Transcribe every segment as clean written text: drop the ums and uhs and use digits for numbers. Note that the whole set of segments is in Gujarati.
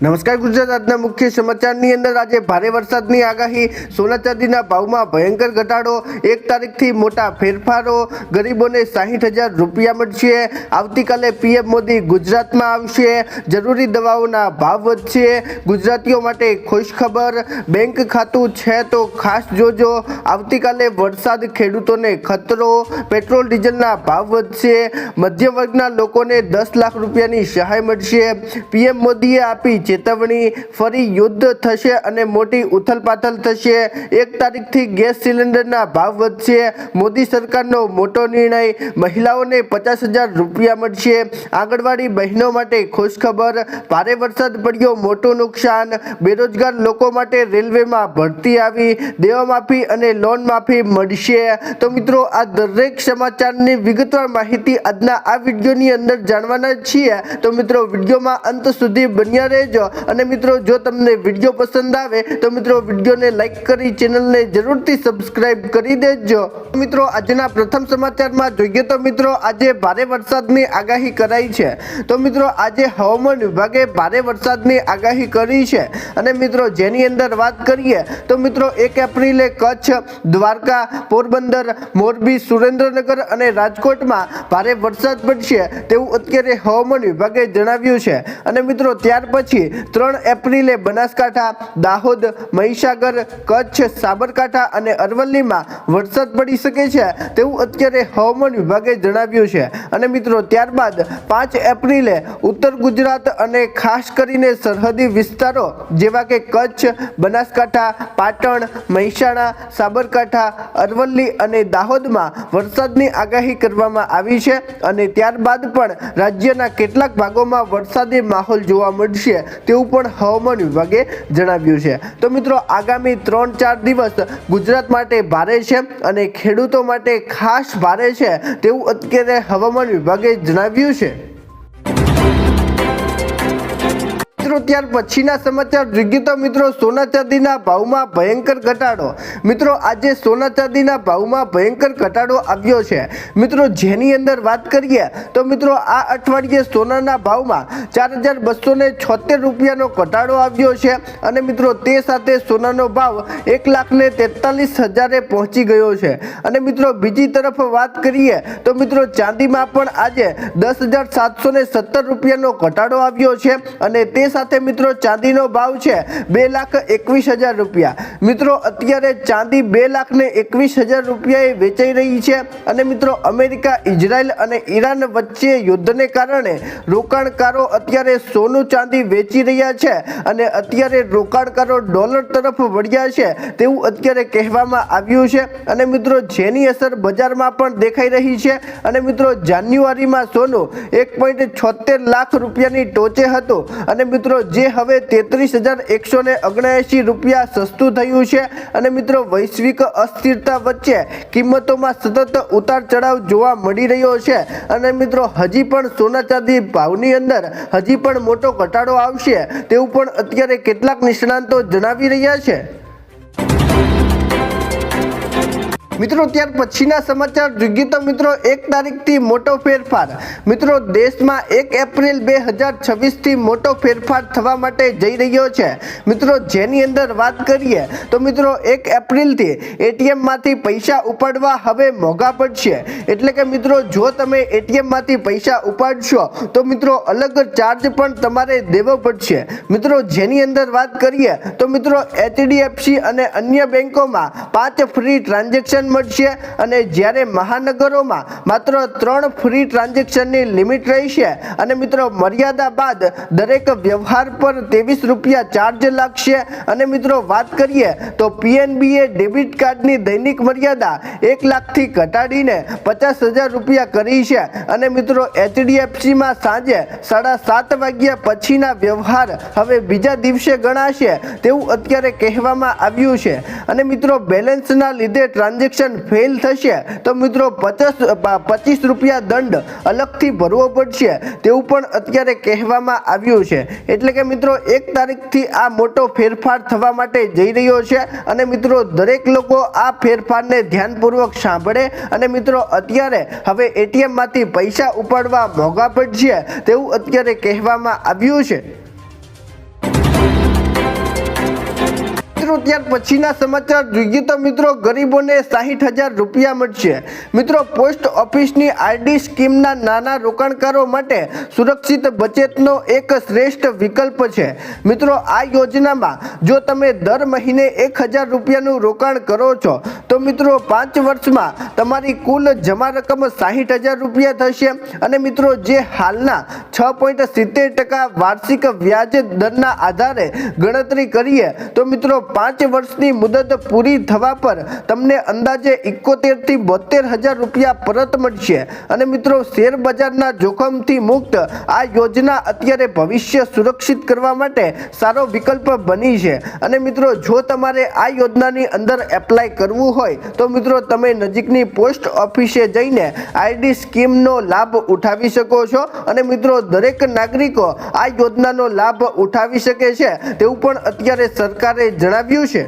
નમસ્કાર ગુજરાત આજના મુખ્ય સમાચારની અંદર આજે ભારે વરસાદની આગાહી, સોના ચાંદીના ભાવમાં ભયંકર ઘટાડો, 1 તારીખથી મોટા ફેરફારો, ગરીબોને 60,000 રૂપિયા મળશે, આવતીકાલે પીએમ મોદી ગુજરાતમાં આવશે, જરૂરી દવાઓના ભાવ વધશે, ગુજરાતીઓ માટે ખુશખબર, બેંક ખાતું છે તો ખાસ જોજો, આવતીકાલે વરસાદ ખેડૂતોને ખતરો, પેટ્રોલ ડીઝલના ભાવ વધશે, મધ્યમ વર્ગના લોકોને 10 લાખ રૂપિયાની સહાય મળશે, પીએમ મોદીએ આપી ચેતવણી, ફરી યુદ્ધ થશે અને મોટી ઉથલપાથલ થશે, 1 તારીખથી ગેસ સિલિન્ડરના ભાવ વધશે, મોદી સરકારનો મોટો નિર્ણય, મહિલાઓને 50,000 રૂપિયા મળશે, આંગણવાડી બહેનો માટે ખુશખબર, ભારે વરસાદ પડ્યો મોટું નુકસાન, બેરોજગાર લોકો માટે રેલવેમાં ભરતી આવી, દેવામાફી અને લોન માફી મળશે। તો મિત્રો આ દરેક સમાચારની વિગતવાર માહિતી આજના આ વિડીયોની અંદર જાણવાના છીએ, તો મિત્રો વિડીયોમાં અંત સુધી બન્યા રહેજો। અને મિત્રો જો તમને વિડીયો પસંદ આવે તો મિત્રો વિડીયોને લાઈક કરી ચેનલને જરૂરથી સબસ્ક્રાઇબ કરી દેજો। મિત્રો આજના પ્રથમ સમાચારમાં જોઈએ તો મિત્રો આજે ભારે વરસાદની આગાહી કરાઈ છે। તો મિત્રો આજે હવામાન વિભાગે ભારે વરસાદની આગાહી કરી છે અને મિત્રો જેની અંદર વાત કરીએ તો મિત્રો 1 એપ્રિલે કચ્છ, દ્વારકા, પોરબંદર, મોરબી, સુરેન્દ્રનગર અને રાજકોટમાં ભારે વરસાદ પડશે તેવું અત્યારે હવામાન વિભાગે જણાવ્યું છે। અને મિત્રો ત્યાર પછી 3 એપ્રિલે બનાસકાંઠા, દાહોદ, મહીસાગર, કચ્છ, સાબરકાંઠા અને અરવલ્લીમાં વરસાદ પડી શકે છે તેવું અત્યારે હવામાન વિભાગે જણાવ્યું છે। અને મિત્રો ત્યારબાદ 5 એપ્રિલે ઉત્તર ગુજરાત અને ખાસ કરીને સરહદી વિસ્તારો જેવા કે કચ્છ, બનાસકાંઠા, પાટણ, મહેસાણા, સાબરકાંઠા, અરવલ્લી અને દાહોદમાં વરસાદની આગાહી કરવામાં આવી છે અને ત્યારબાદ પણ રાજ્યના કેટલાક ભાગોમાં વરસાદી માહોલ જોવા મળશે તેવું પણ હવામાન વિભાગે જણાવ્યું છે। તો મિત્રો આગામી 3-4 દિવસ ગુજરાત માટે ભારે છે અને ખેડૂતો માટે ખાસ ભારે છે તેવું અત્યારે હવામાન વિભાગે જણાવ્યું છે। મિત્રો ત્યાર પછીના સમાચાર જોઈએ તો મિત્રો સોના ચાંદીના ભાવમાં ભયંકર ઘટાડો। મિત્રો આજે સોના ચાંદીના ભાવમાં ભયંકર ઘટાડો આવ્યો છે। મિત્રો જેની અંદર વાત કરીએ તો મિત્રો આ અઠવાડિયે સોનાના ભાવમાં 4,276 રૂપિયાનો ઘટાડો આવ્યો છે અને મિત્રો તે સાથે સોનાનો ભાવ 1,43,000 પહોંચી ગયો છે। અને મિત્રો બીજી તરફ વાત કરીએ તો મિત્રો ચાંદીમાં પણ આજે 10,717 રૂપિયાનો ઘટાડો આવ્યો છે અને તે સાથે મિત્રો ચાંદીનો ભાવ છે 2,21,000 રૂપિયા। મિત્રો અત્યારે ચાંદી 2,21,000 રૂપિયાએ વેચાઈ રહી છે અને મિત્રો અમેરિકા, ઇઝરાયલ અને ઈરાન વચ્ચે યુદ્ધને કારણે રોકાણકારો અત્યારે સોનું ચાંદી વેચી રહ્યા છે અને અત્યારે રોકાણકારો ડોલર તરફ વળ્યા છે તેવું અત્યારે કહેવામાં આવ્યું છે। અને મિત્રો જેની અસર બજારમાં પણ દેખાઈ રહી છે અને મિત્રો જાન્યુઆરીમાં સોનું 1.76 લાખ રૂપિયાની ટોચે હતું અને મિત્રો જે હવે 33,179 રૂપિયા સસ્તું થયું છે અને મિત્રો વૈશ્વિક અસ્થિરતા વચ્ચે કિંમતોમાં સતત ઉતાર ચઢાવ જોવા મળી રહ્યો છે અને મિત્રો હજી પણ સોના ચાંદી ભાવની અંદર હજી પણ મોટો ઘટાડો આવશે તેવું પણ અત્યારે કેટલાક નિષ્ણાંતો જણાવી રહ્યા છે। મિત્રો ત્યાર પછીના સમાચાર જોઈએ તો મિત્રો 1 તારીખથી મોટો ફેરફાર। મિત્રો દેશમાં 1 એપ્રિલ 2026થી મોટો ફેરફાર થવા માટે જઈ રહ્યો છે। મિત્રો જેની અંદર વાત કરીએ તો મિત્રો 1 એપ્રિલથી એટીએમમાંથી પૈસા ઉપાડવા હવે મોંઘા પડશે। એટલે કે મિત્રો જો તમે એટીએમમાંથી પૈસા ઉપાડશો તો મિત્રો અલગ ચાર્જ પણ તમારે દેવો પડશે। મિત્રો જેની અંદર વાત કરીએ તો મિત્રો HDFC અને અન્ય બેંકોમાં 5 ફ્રી ટ્રાન્ઝેક્શન મળશે અને જ્યારે મહાનગરોમાં માત્ર 3 ફ્રી ટ્રાન્ઝેક્શનની લિમિટ રહેશે અને મિત્રો મર્યાદા બાદ દરેક વ્યવહાર પર 23 રૂપિયા ચાર્જ લાગશે। અને મિત્રો વાત કરીએ તો PNBએ ડેબિટ કાર્ડની દૈનિક મર્યાદા 1 લાખથી ઘટાડીને 50,000 રૂપિયા કરી છે અને મિત્રો HDFCમાં સાંજે 7:30 વાગ્યા પછીના વ્યવહાર હવે બીજા દિવસે ગણાશે તેવું અત્યારે કહેવામાં આવ્યું છે। અને મિત્રો બેલેન્સના લીધે ટ્રાન્ઝેક્શન ફેલ થશે તો મિત્રો 25 રૂપિયા દંડ અલગથી ભરવો પડશે તેવું પણ અત્યારે કહેવામાં આવ્યું છે। એટલે કે મિત્રો 1 તારીખથી આ મોટો ફેરફાર થવા માટે જઈ રહ્યો છે અને મિત્રો દરેક લોકો આ ફેરફારને ધ્યાનપૂર્વક સાંભળે અને મિત્રો અત્યારે હવે એટીએમમાંથી પૈસા ઉપાડવા મોંઘા પડશે તેવું અત્યારે કહેવામાં આવ્યું છે। મિત્રો ત્યાર પછીના સમાચાર જોઈએ તો મિત્રો ગરીબોને 60,000 રૂપિયા મળશે। મિત્રો પોસ્ટ ઓફિસની આરડી સ્કીમના નાના રોકાણકારો માટે સુરક્ષિત બચતનો એક શ્રેષ્ઠ વિકલ્પ છે। મિત્રો આ યોજનામાં જો તમે દર મહિને 1,000 રૂપિયાનું રોકાણ કરો છો તો મિત્રો 5 વર્ષમાં તમારી કુલ જમા રકમ 60,000 રૂપિયા થશે અને મિત્રો જે હાલના 6.70% વાર્ષિક વ્યાજ દરના આધારે ગણતરી કરીએ તો મિત્રો 5 વર્ષની મુદત પૂરી થવા પર તમને અંદાજે 71 થી 72,000 રૂપિયા પરત મળશે અને મિત્રો શેર બજારના જોખમથી મુક્ત આ યોજના અત્યારે ભવિષ્ય સુરક્ષિત કરવા માટે સારો વિકલ્પ બની છે અને મિત્રો જો તમારે આ યોજનાની અંદર એપ્લાય કરવું હોય તો મિત્રો તમે નજીકની પોસ્ટ ઓફિસે જઈને આરડી સ્કીમનો લાભ ઉઠાવી શકો છો અને મિત્રો દરેક નાગરિકો આ યોજનાનો લાભ ઉઠાવી શકે છે તેવું પણ અત્યારે સરકારે જણાવ્યું છે।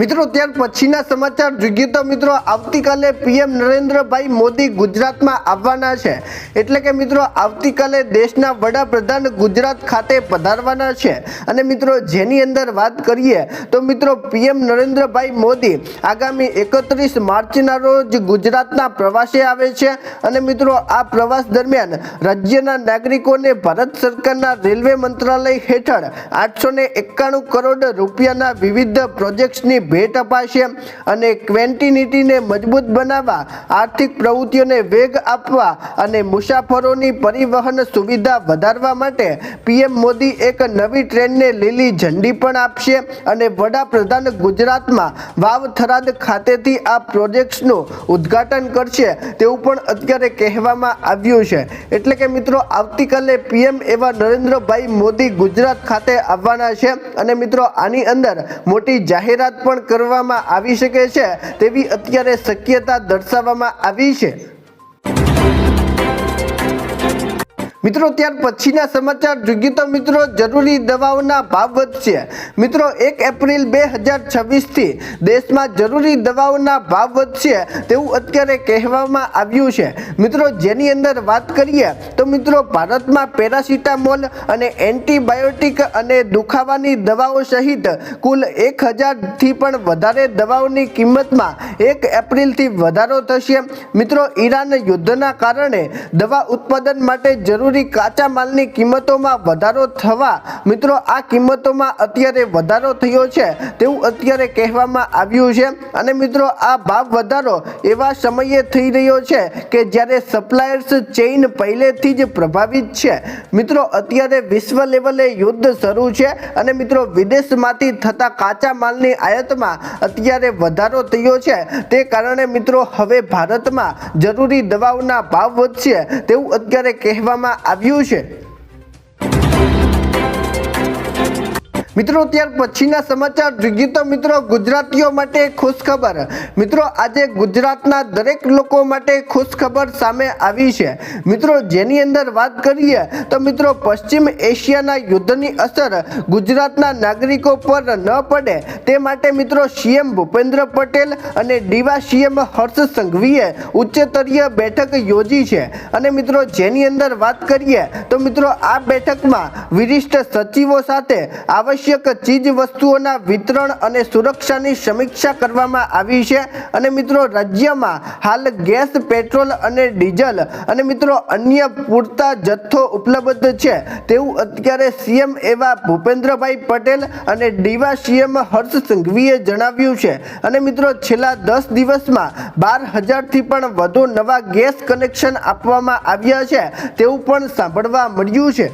મિત્રો ત્યાર પછીના સમાચાર જોઈએ તો મિત્રો આવતીકાલે પીએમ નરેન્દ્રભાઈ મોદી ગુજરાતમાં આવવાના છે એટલે કે મિત્રો આવતીકાલે દેશના વડાપ્રધાન ગુજરાત ખાતે પધારવાના છે અને મિત્રો જેની અંદર વાત કરીએ તો મિત્રો પીએમ નરેન્દ્રભાઈ મોદી આગામી 31 માર્ચના રોજ ગુજરાતના પ્રવાસે આવે છે અને મિત્રો આ પ્રવાસ દરમિયાન રાજ્યના નાગરિકોને ભારત સરકારના રેલવે મંત્રાલય હેઠળ 891 કરોડ રૂપિયાના વિવિધ પ્રોજેક્ટ્સની ભેટ અપાશે અને ક્વેન્ટિનિટીને મજબૂત બનાવવા આર્થિક પ્રવૃત્તિઓને વેગ આપવા અને મુસાફરોની પરિવહન સુવિધા વધારવા માટે પીએમ મોદી એક નવી ટ્રેનને લીલી ઝંડી પણ આપશે અને વડાપ્રધાન ગુજરાતમાં વાવ થરાદ ખાતેથી આ પ્રોજેક્ટ્સનું ઉદ્ઘાટન કરશે તેવું પણ અત્યારે કહેવામાં આવ્યું છે એટલે કે મિત્રો આવતીકાલે પીએમ એવા નરેન્દ્રભાઈ મોદી ગુજરાત ખાતે આવવાના છે અને મિત્રો આની અંદર મોટી જાહેરાત પણ કરવામાં આવી શકે છે તેવી અત્યારે શક્યતા દર્શાવવામાં આવી છે। મિત્રો ત્યાર પછીના સમાચાર જોઈએ તો મિત્રો જરૂરી દવાઓના ભાવ વધશે। મિત્રો 1 એપ્રિલ 2026 થી દેશમાં જરૂરી દવાઓના ભાવ વધશે તેવું અત્યારે કહેવામાં આવ્યું છે। મિત્રો જેની અંદર વાત કરીએ તો મિત્રો ભારતમાં પેરાસિટામોલ અને એન્ટીબાયોટિક અને દુખાવાની દવાઓ સહિત કુલ 1,000 થી પણ વધારે દવાઓની કિંમતમાં 1 એપ્રિલથી વધારો થશે। મિત્રો ઈરાન યુદ્ધના કારણે દવા ઉત્પાદન માટે જરૂરી કાચા માલની કિંમતોમાં વધારો થવા મિત્રો આ કિંમતોમાં અત્યારે વધારો થયો છે તેવું અત્યારે કહેવામાં આવ્યું છે અને મિત્રો આ ભાવ વધારો એવા સમયે થઈ રહ્યો છે કે જ્યારે સપ્લાયર્સ ચેઇન પહેલેથી જ પ્રભાવિત છે। મિત્રો અત્યારે વિશ્વ લેવલે યુદ્ધ શરૂ છે અને મિત્રો વિદેશમાંથી થતા કાચા માલની આયાતમાં અત્યારે વધારો થયો છે તે કારણે મિત્રો હવે ભારતમાં જરૂરી દવાઓના ભાવ વધશે તેવું અત્યારે કહેવામાં આવ્યું છે। મિત્રો ત્યાર પછીના સમાચાર જોઈએ તો મિત્રો ગુજરાતીઓ માટે ખુશખબર। મિત્રો આજે ગુજરાતના દરેક લોકો માટે ખુશખબર સામે આવી છે। મિત્રો જેની અંદર વાત કરીએ તો મિત્રો પશ્ચિમ એશિયાના યુદ્ધની અસર ગુજરાતના નાગરિકો પર ન પડે તે માટે મિત્રો સીએમ ભૂપેન્દ્ર પટેલ અને ડીવા સીએમ હર્ષ સંઘવીએ ઉચ્ચસ્તરીય બેઠક યોજી છે અને મિત્રો જેની અંદર વાત કરીએ તો મિત્રો આ બેઠકમાં વરિષ્ઠ સચિવો સાથે આવશ્યક ચીજ વસ્તુઓના વિતરણ અને સુરક્ષાની સમીક્ષા કરવામાં આવી છે અને મિત્રો રાજ્યમાં હાલ ગેસ, પેટ્રોલ અને ડીઝલ અને મિત્રો અન્ય પૂરતા જથ્થો ઉપલબ્ધ છે તેવું અત્યારે સીએમ એવા ભૂપેન્દ્રભાઈ પટેલ અને ડીવા સીએમ હર્ષ સંઘવીએ જણાવ્યું છે અને મિત્રો છેલ્લા 10 દિવસમાં 12,000થી પણ વધુ નવા ગેસ કનેક્શન આપવામાં આવ્યા છે તેવું પણ સાંભળવા મળ્યું છે।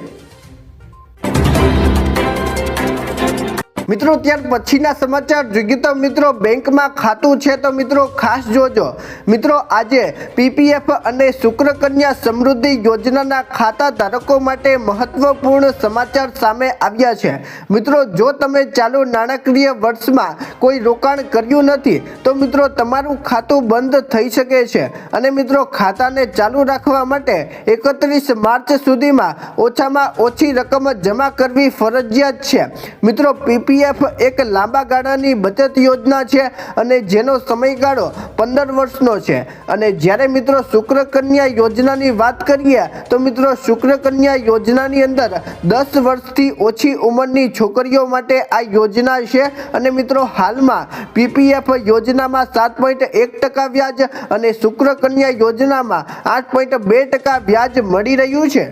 મિત્રો ત્યાર પછીના સમાચાર જોઈએ તો મિત્રો બેંકમાં ખાતું છે તો મિત્રો ખાસ જોજો। મિત્રો આજે પીપીએફ અને શુક્રકન્યા સમૃદ્ધિ યોજનાના ખાતા ધારકો માટે મહત્વપૂર્ણ સમાચાર સામે આવ્યા છે। મિત્રો જો તમે ચાલુ નાણાકીય વર્ષમાં કોઈ રોકાણ કર્યું નથી તો મિત્રો તમારું ખાતું બંધ થઈ શકે છે અને મિત્રો ખાતાને ચાલુ રાખવા માટે 31 માર્ચ સુધીમાં ઓછામાં ઓછી રકમ જમા કરવી ફરજિયાત છે। મિત્રો પીપીએફ પીપીએફ એક લાંબા ગાળાની બચત યોજના છે અને જેનો સમયગાળો 15 વર્ષનો છે. અને જ્યારે મિત્રો શુક્ર કન્યા યોજનાની વાત કરીએ તો મિત્રો શુક્ર કન્યા યોજનાની અંદર 10 વર્ષથી ઓછી ઉંમરની છોકરીઓ માટે આ યોજના છે. અને મિત્રો હાલમાં પીપીએફ યોજનામાં 7.1% વ્યાજ અને શુક્ર કન્યા યોજનામાં 8.2% વ્યાજ મળી રહ્યું છે.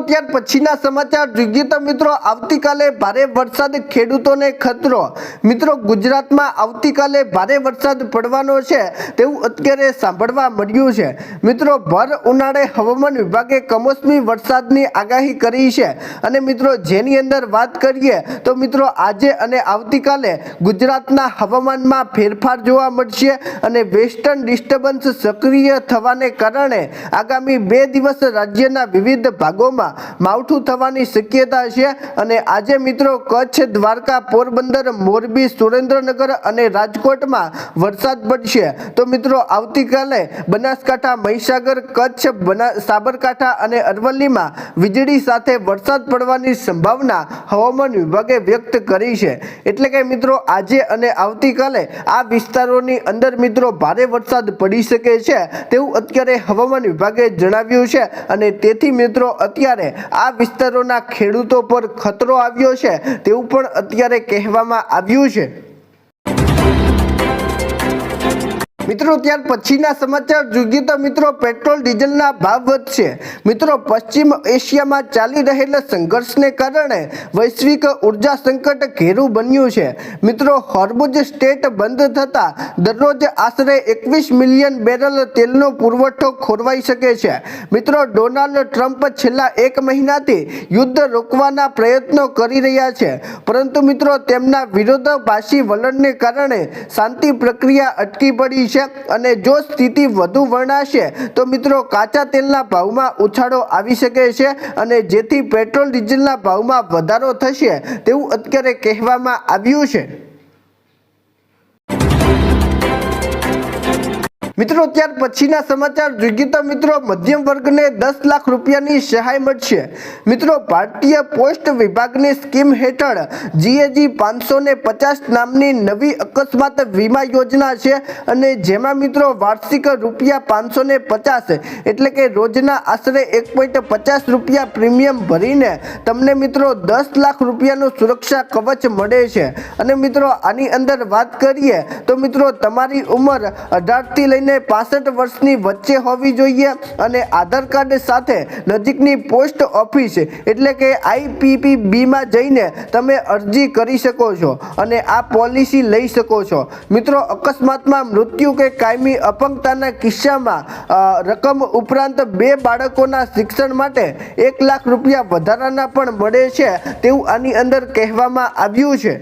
ત્યાર પછીના સમાચાર જોઈએ તો મિત્રો આવતીકાલે ભારે વરસાદ, ખેડૂતોને ખતરો. મિત્રો ગુજરાતમાં આવતીકાલે ભારે વરસાદ પડવાનો છે તેવું અત્યારે સાંભળવા મળ્યું છે. મિત્રો ભર ઉનાળે હવામાન વિભાગે કમોસમી વરસાદની આગાહી કરી છે. અને મિત્રો જેની અંદર વાત કરીએ તો મિત્રો આજે અને આવતીકાલે ગુજરાતના હવામાનમાં ફેરફાર જોવા મળશે અને વેસ્ટર્ન ડિસ્ટર્બન્સ સક્રિય થવાને કારણે આગામી 2 દિવસ રાજ્યના વિવિધ ભાગોમાં માવઠું થવાની શક્યતા છે. અને આજે મિત્રો કચ્છ, દ્વારકા, પોરબંદર, મોરબી, સુરેન્દ્રનગર અને રાજકોટમાં વરસાદ પડશે. તો મિત્રો આવતીકાલે બનાસકાંઠા, મહીસાગર, કચ્છ, સાબરકાંઠા અને અરવલ્લીમાં વીજળી સાથે વરસાદ પડવાની સંભાવના હવામાન વિભાગે વ્યક્ત કરી છે. એટલે કે મિત્રો આજે અને આવતીકાલે આ વિસ્તારોની અંદર મિત્રો ભારે વરસાદ પડી શકે છે તેવું અત્યારે હવામાન વિભાગે જણાવ્યું છે. અને તેથી મિત્રો અત્યારે આ વિસ્તારોના ખેડૂતો પર ખતરો આવ્યો છે તેવું પણ અત્યારે કહેવામાં આવ્યું છે. મિત્રો ત્યાર પછીના સમાચાર જોઈએ તો મિત્રો પેટ્રોલ ડીઝલના ભાવ વધશે. મિત્રો પશ્ચિમ એશિયામાં ચાલી રહેલા સંઘર્ષને કારણે વૈશ્વિક ઉર્જા સંકટ ઘેરું બન્યું છે. મિત્રો હોર્મુઝ સ્ટ્રેટ બંધ થતાં દરરોજ આશરે 21 મિલિયન બેરલ તેલનો પુરવઠો ખોરવાઈ શકે છે. મિત્રો ડોનાલ્ડ ટ્રમ્પ છેલ્લા 1 મહિનાથી યુદ્ધ રોકવાના પ્રયત્નો કરી રહ્યા છે, પરંતુ મિત્રો તેમના વિરોધાભાસી વલણને કારણે શાંતિ પ્રક્રિયા અટકી પડી છે. અને જો સ્થિતિ વધુ વરણાશે તો મિત્રો કાચા તેલના ભાવમાં ઉછાળો આવી શકે છે અને જેથી પેટ્રોલ ડીઝલના ભાવમાં વધારો થશે તેવું અત્યારે કહેવામાં આવ્યું છે. મિત્રો ત્યાર પછીના સમાચાર જોઈએ તો મિત્રો મધ્યમ વર્ગને 10 લાખ રૂપિયાની સહાય મળશે. મિત્રો ભારતીય પોસ્ટ વિભાગની સ્કીમ હેઠળ GAG 550 નામની નવી અકસ્માત વીમા યોજના છે અને જેમાં મિત્રો વાર્ષિક રૂપિયા 550 એટલે કે રોજના આશરે 1.50 રૂપિયા પ્રીમિયમ ભરીને તમને મિત્રો 10 લાખ રૂપિયાનું સુરક્ષા કવચ મળે છે. અને મિત્રો આની અંદર વાત કરીએ તો મિત્રો તમારી ઉંમર 18 થી લઈને 65 વર્ષની વચ્ચે હોવી જોઈએ અને આધાર કાર્ડ સાથે નજીકની પોસ્ટ ઓફિસ એટલે કે IPPB માં જઈને તમે અરજી કરી શકો છો અને આ પોલિસી લઈ શકો છો. મિત્રો અકસ્માતમાં મૃત્યુ કે કાયમી અપંગતાના કિસ્સામાં રકમ ઉપરાંત 2 બાળકોના શિક્ષણ માટે 1 લાખ રૂપિયા વધારાના પણ મળે છે તેવું આની અંદર કહેવામાં આવ્યું છે.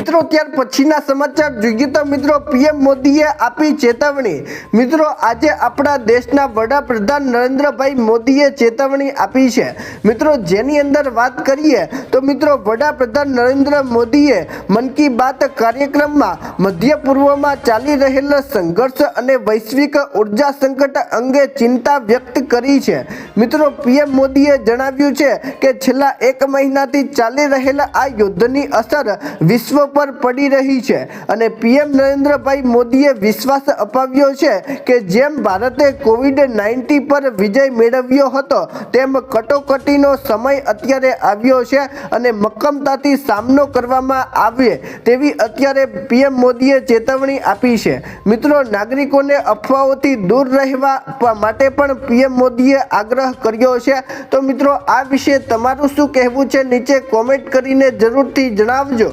મિત્રો ત્યાર પછીના સમાચાર જોઈએ તો મિત્રો PM મોદીએ આપી ચેતવણી. મિત્રો આજે આપણા દેશના વડાપ્રધાન નરેન્દ્રભાઈ મોદીએ ચેતવણી આપી છે. મિત્રો જેની અંદર વાત કરીએ તો મિત્રો વડાપ્રધાન નરેન્દ્ર મોદીએ મન કી બાત કાર્યક્રમમાં મધ્ય પૂર્વમાં ચાલી રહેલા સંઘર્ષ અને વૈશ્વિક ઉર્જા સંકટ અંગે ચિંતા વ્યક્ત કરી છે. મિત્રો PM મોદીએ જણાવ્યું છે કે છેલ્લા 1 મહિનાથી ચાલી રહેલા આ યુદ્ધની અસર વિશ્વ પર પડી રહી છે અને PM નરેન્દ્રભાઈ મોદીએ વિશ્વાસ અપાવ્યો છે કે જેમ ભારતે COVID-19 પર વિજય મેળવ્યો હતો તેમ કટોકટીનો સમય અત્યારે આવ્યો છે અને મક્કમતાથી સામનો કરવામાં આવે તેવી અત્યારે PM મોદીએ ચેતવણી આપી છે. મિત્રો નાગરિકોને અફવાઓથી દૂર રહેવા માટે પણ PM મોદીએ આગ્રહ કર્યો છે. તો મિત્રો આ વિશે તમારું શું કહેવું છે નીચે કોમેન્ટ કરીને જરૂરથી જણાવજો.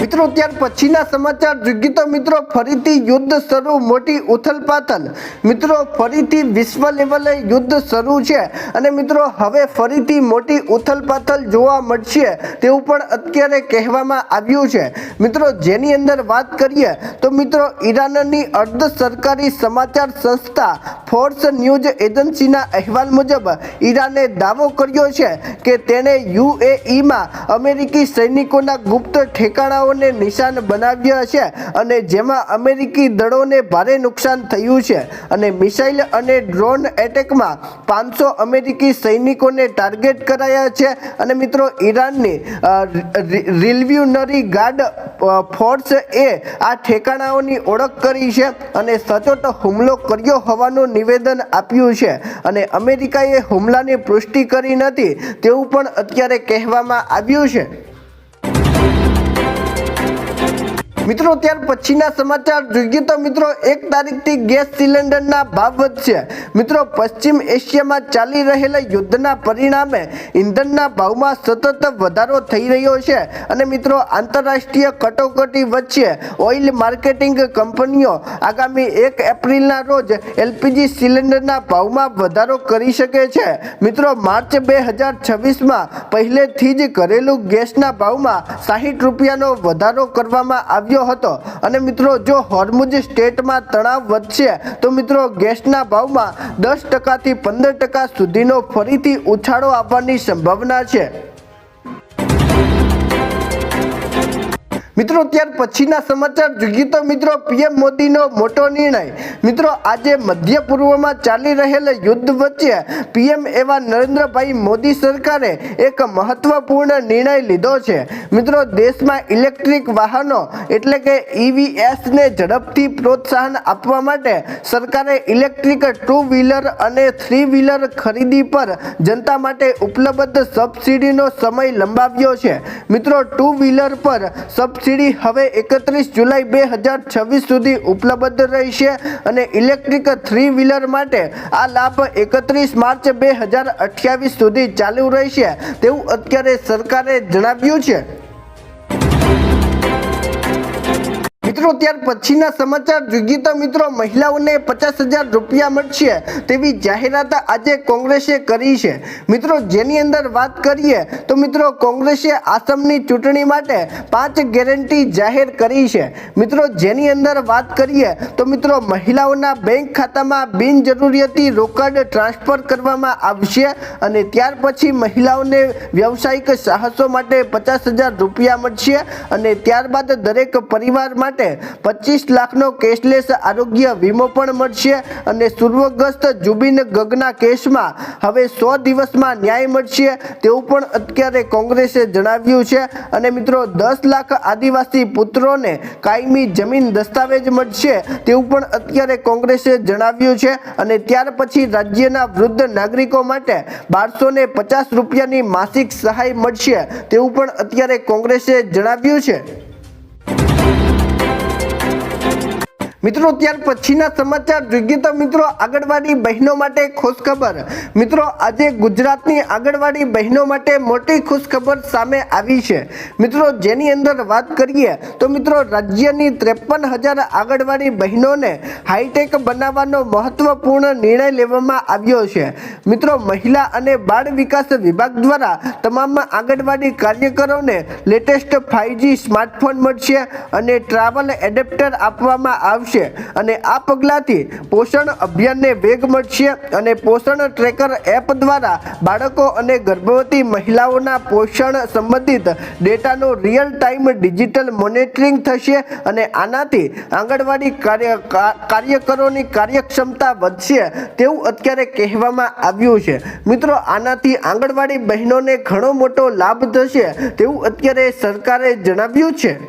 મિત્રો ત્યાર પછીના સમાચાર જોઈએ તો મિત્રો ફરીથી યુદ્ધ શરૂ, મોટી ઉથલપાથલ. મિત્રો ફરીથી વિશ્વ લેવલે યુદ્ધ શરૂ છે અને મિત્રો હવે ફરીથી મોટી ઉથલપાથલ જોવા મળશે તેવું પણ અત્યારે કહેવામાં આવ્યું છે. મિત્રો જેની અંદર વાત કરીએ તો મિત્રો ઈરાનની અર્ધ સરકારી સમાચાર સંસ્થા ફોર્સ ન્યૂઝ એજન્સીના અહેવાલ મુજબ ઈરાને દાવો કર્યો છે કે તેણે UAEમાં અમેરિકી સૈનિકોના ગુપ્ત ઠેકાણાઓને વિસ્તારોને નિશાન બનાવ્યા છે અને જેમાં અમેરિકી દળોને ભારે નુકસાન થયું છે અને મિસાઇલ અને ડ્રોન એટેકમાં 500 અમેરિકી સૈનિકોને ટાર્ગેટ કરાયા છે અને મિત્રો ઈરાનની રિવોલ્યુશનરી ગાર્ડ ફોર્સ એ આ ઠેકાણાઓની ઓળખ કરી છે અને સચોટ હુમલો કર્યો હોવાનું નિવેદન આપ્યું છે અને અમેરિકાએ હુમલાની પુષ્ટિ કરી નથી તેવું પણ અત્યારે કહેવામાં આવ્યું છે। મિત્રો ત્યાર પછીના સમાચાર જોઈએ તો મિત્રો 1 તારીખથી ગેસ સિલિન્ડરના ભાવ વધશે। મિત્રો પશ્ચિમ એશિયામાં ચાલી રહેલા યુદ્ધના પરિણામે ઇંધણના ભાવમાં સતત વધારો થઈ રહ્યો છે અને મિત્રો આંતરરાષ્ટ્રીય કટોકટી વચ્ચે ઓઇલ માર્કેટિંગ કંપનીઓ આગામી 1 એપ્રિલના રોજ એલપીજી સિલિન્ડરના ભાવમાં વધારો કરી શકે છે। મિત્રો માર્ચ 2026માં પહેલેથી જ ઘરેલું ગેસના ભાવમાં 60 રૂપિયાનો વધારો કરવામાં આવ્યો હતો અને મિત્રો જો હોર્મુઝ સ્ટેટમાં તણાવ વધશે તો મિત્રો ગેસના ભાવમાં 10% થી 15% સુધીનો ફરીથી ઉછાળો આવવાની સંભાવના છે। મિત્રો ત્યાર પછીના સમાચાર જોઈએ તો મિત્રો પીએમ મોદીનો મોટો નિર્ણય। મિત્રો આજે મધ્ય પૂર્વમાં ચાલી રહેલા યુદ્ધ વચ્ચે પીએમ એવા નરેન્દ્રભાઈ મોદી સરકારે એક મહત્વપૂર્ણ નિર્ણય લીધો છે। મિત્રો દેશમાં ઇલેક્ટ્રિક વાહનો એટલે કે EVs ને ઝડપથી પ્રોત્સાહન આપવા માટે સરકારે ઇલેક્ટ્રિક 2 વ્હીલર અને 3 વ્હીલર ખરીદી પર જનતા માટે ઉપલબ્ધ સબસિડીનો સમય લંબાવ્યો છે। મિત્રો 2 વ્હીલર પર સબસિડી હવે 31 જુલાઈ 2026 સુધી ઉપલબ્ધ રહેશે અને ઇલેક્ટ્રિક 3 વ્હીલર માટે આ લાભ 31 માર્ચ 2028 સુધી ચાલુ રહેશે તેવું અત્યારે સરકારે જણાવ્યું છે। મિત્રો ત્યાર પછીના સમાચાર જોઈએ તો મિત્રો મહિલાઓને 50,000 રૂપિયા મળશે તેવી જાહેરાત આજે કોંગ્રેસે કરી છે। મિત્રો જેની અંદર વાત કરીએ તો મિત્રો કોંગ્રેસે આસામની ચૂંટણી માટે 5 ગેરંટી જાહેર કરી છે। મિત્રો જેની અંદર વાત કરીએ તો મિત્રો મહિલાઓના બેંક ખાતામાં બિનજરૂરિયાતી રોકડ ટ્રાન્સફર કરવામાં આવશે અને ત્યાર પછી મહિલાઓને વ્યવસાયિક સાહસો માટે 50,000 રૂપિયા મળશે અને ત્યારબાદ દરેક પરિવાર માટે 25 લાખનો કેશલેસ આરોગ્ય વીમો પણ મળશે અને સુર્વગ્રસ્ત જુબિન ગગના કેસમાં હવે 100 દિવસમાં ન્યાય મળશે તેવું પણ અત્યારે કોંગ્રેસે જણાવ્યું છે અને મિત્રો 10 લાખ આદિવાસી પુત્રોને કાયમી જમીન દસ્તાવેજ મળશે તેવું પણ અત્યારે કોંગ્રેસે જણાવ્યું છે અને ત્યાર પછી રાજ્યના વૃદ્ધ નાગરિકો માટે 1250 રૂપિયાની માસિક સહાય મળશે તેવું પણ અત્યારે કોંગ્રેસે જણાવ્યું છે। મિત્રો ત્યાર પછીના સમાચાર જોઈએ તો મિત્રો આંગણવાડી બહેનો માટે ખુશખબર। મિત્રો આજે ગુજરાતની આંગણવાડી બહેનો માટે મોટી ખુશખબર સામે આવી છે। મિત્રો જેની અંદર વાત કરીએ તો મિત્રો રાજ્યની 53,000 આંગણવાડી બહેનોને હાઈટેક બનાવવાનો મહત્વપૂર્ણ નિર્ણય લેવામાં આવ્યો છે। મિત્રો મહિલા અને બાળ વિકાસ વિભાગ દ્વારા તમામ આંગણવાડી કાર્યકરોને લેટેસ્ટ 5G સ્માર્ટફોન મળશે અને ટ્રાવેલ એડેપ્ટર આપવામાં આવશે અને આ પગલાથી પોષણ અભિયાનને વેગ મળશે અને પોષણ ટ્રેકર એપ દ્વારા બાળકો અને ગર્ભવતી મહિલાઓના પોષણ સંબંધિત ડેટાનો રિયલ ટાઈમ ડિજિટલ મોનિટરિંગ થશે અને આનાથી આંગણવાડી કાર્યકરોની કાર્યક્ષમતા વધશે તેવું અત્યારે કહેવામાં આવ્યું છે। મિત્રો આનાથી આંગણવાડી બહેનોને ઘણો મોટો લાભ થશે તેવું અત્યારે સરકારે જણાવ્યું છે।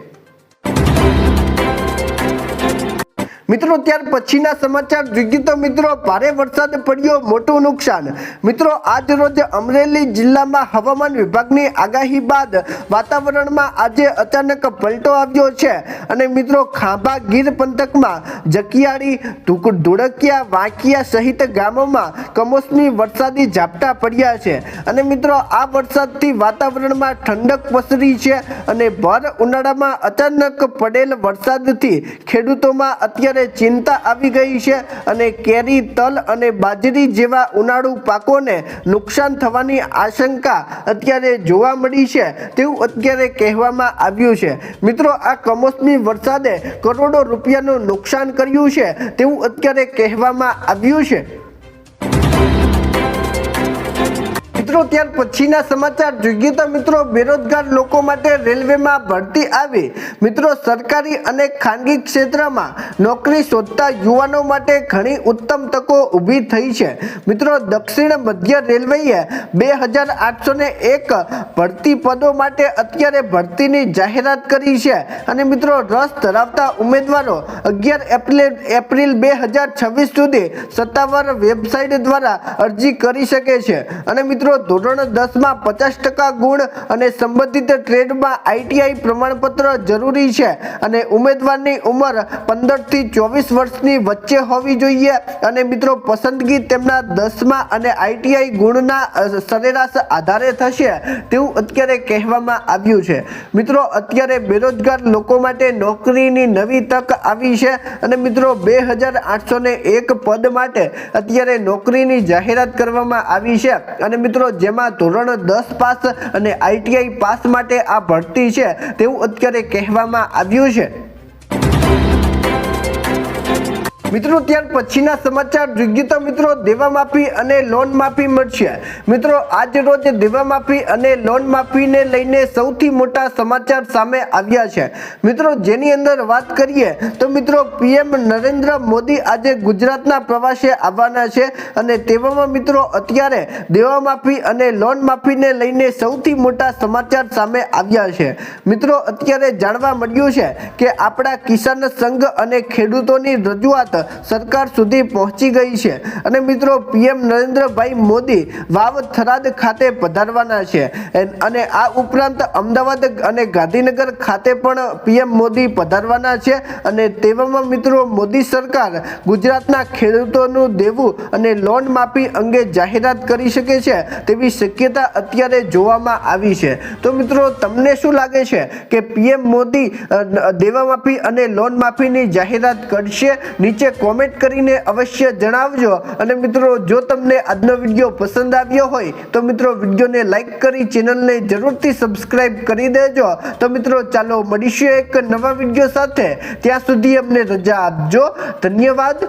મિત્રો ત્યાર પછીના સમાચાર જોઈએ તો મિત્રો ભારે વરસાદ પડ્યો મોટું નુકસાન। મિત્રો આજ રોજ અમરેલી જિલ્લામાં હવામાન વિભાગની આગાહી બાદ વાતાવરણમાં આજે અચાનક પલટો આવ્યો છે અને મિત્રો ખાંભા ગીર પંથકમાં જકિયાળી ધોળકિયા વાંકિયા સહિત ગામોમાં કમોસમી વરસાદી ઝાપટા પડ્યા છે અને મિત્રો આ વરસાદથી વાતાવરણમાં ઠંડક પસરી છે અને ભર ઉનાળામાં અચાનક પડેલ વરસાદથી ખેડૂતોમાં અત્યારે ચિંતા આવી ગઈ છે અને કેરી તલ અને બાજરી જેવા ઉનાળુ પાકોને નુકસાન થવાની આશંકા અત્યારે જોવા મળી છે તેવું અત્યારે કહેવામાં આવ્યું છે। મિત્રો આ કમોસમી વરસાદે કરોડો રૂપિયાનું નુકસાન કર્યું છે તેવું અત્યારે કહેવામાં આવ્યું છે। મિત્રો ત્યાર પછીના સમાચાર જોઈએ તો મિત્રો બેરોજગાર લોકો માટે રેલવેમાં ભરતી આવી। મિત્રો સરકારી અને ખાનગી ક્ષેત્રમાં નોકરી શોધતા યુવાનો માટે ઘણી ઉત્તમ તકો ઊભી થઈ છે। મિત્રો દક્ષિણ મધ્ય રેલવેએ 2801 ભરતી પદો માટે અત્યારે ભરતીની જાહેરાત કરી છે અને મિત્રો રસ ધરાવતા ઉમેદવારો 11 એપ્રિલ 2026 સુધી સત્તાવાર વેબસાઇટ દ્વારા અરજી કરી શકે છે અને મિત્રો ધોરણ 10માં 50% ગુણ અને સંબંધિત ટ્રેડમાં ITI પ્રમાણપત્ર જરૂરી છે અને ઉમેદવારની ઉંમર 15 થી 24 વર્ષની વચ્ચે હોવી જોઈએ અને મિત્રો પસંદગી તેમના 10મા અને ITI ગુણના સરેરાશ આધારે થશે તેવું અત્યારે કહેવામાં આવ્યું છે। મિત્રો અત્યારે બેરોજગાર લોકો માટે નોકરીની નવી તક આવી છે અને મિત્રો 2801 પદ માટે અત્યારે નોકરીની જાહેરાત કરવામાં આવી છે અને મિત્રો જેમાં ધોરણ 10 પાસ અને ITI પાસ માટે આ ભરતી છે તેવું અત્યારે કહેવામાં આવ્યું છે। મિત્રો ત્યાર પછીના સમાચાર જોઈએ તો મિત્રો દેવા માફી અને લોન માફી મળશે। મિત્રો આજ રોજ દેવા માફી અને લોન માફીને લઈને સૌથી મોટા સમાચાર સામે આવ્યા છે। મિત્રો જેની અંદર વાત કરીએ તો મિત્રો PM નરેન્દ્ર મોદી આજે ગુજરાતના પ્રવાસે આવવાના છે અને તેવામાં મિત્રો અત્યારે દેવા માફી અને લોન માફીને લઈને સૌથી મોટા સમાચાર સામે આવ્યા છે। મિત્રો અત્યારે જાણવા મળ્યું છે કે આપણા કિસાન સંઘ અને ખેડૂતોની રજૂઆત સરકાર સુધી પહોંચી ગઈ છે અને મિત્રો PM નરેન્દ્રભાઈ મોદી વાવ થરાદ ખાતે પધારવાના છે અને આ ઉપરાંત અમદાવાદ અને ગાંધીનગર ખાતે પણ PM મોદી પધારવાના છે અને તેવામાં મિત્રો મોદી સરકાર ગુજરાતના ખેડૂતોનું દેવું અને લોન માફી અંગે જાહેરાત કરી શકે છે તેવી શક્યતા અત્યારે જોવામાં આવી છે। તો મિત્રો તમને શું લાગે છે કે PM મોદી દેવા માફી અને લોન માફીની જાહેરાત કરશે? નીચે કોમેન્ટ કરીને અવશ્ય જણાવજો અને મિત્રો જો તમને આજનો વિડીયો પસંદ આવ્યો હોય તો મિત્રો વિડીયોને લાઈક કરી ચેનલને જરૂરથી સબસ્ક્રાઇબ કરી દેજો। તો મિત્રો ચાલો મળીશું એક નવા વિડીયો સાથે, ત્યાં સુધી અમને રજા આપજો। ધન્યવાદ।